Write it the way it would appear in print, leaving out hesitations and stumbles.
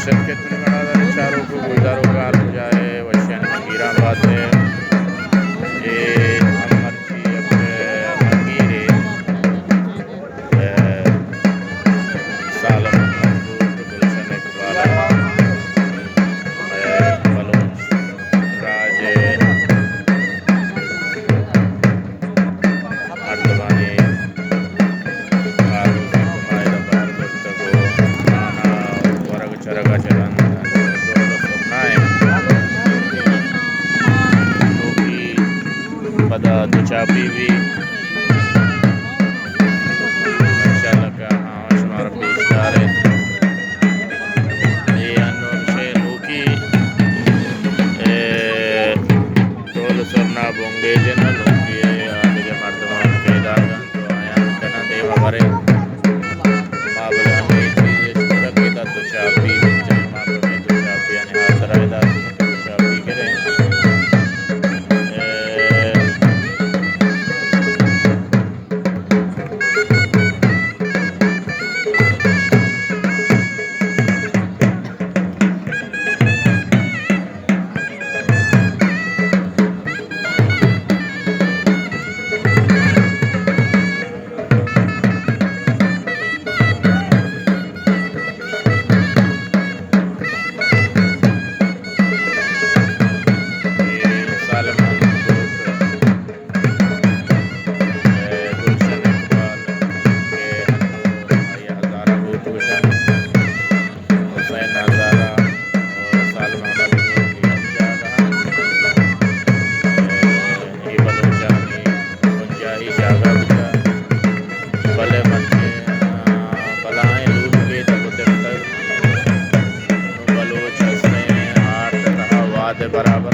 शर्कत में बड़ा चारों को गुजारों का आलम जाए वशियान मंगीरा बात है ये अमर जी अपने मंगीरे सालम गुलशन इकबाल बलोच राज मर्दबानी आरोसी कुमार बार गुफ्तगू नाना वर्ग चरगा चलन दोल सुनाए टोपी पदा दुचापी भी माशाल्लाह का हाँ शुमार पेशदार है ये अनोन से लोकी दोल सुना बोंगे जन लोकी आदि के मर्दमान के दागन तो आया कना देवा भरे माबला में चीज़ छोटा के दा दुचापी जन माबला में दुचापी यानी हाथ रायदा दुचापी करे बराबर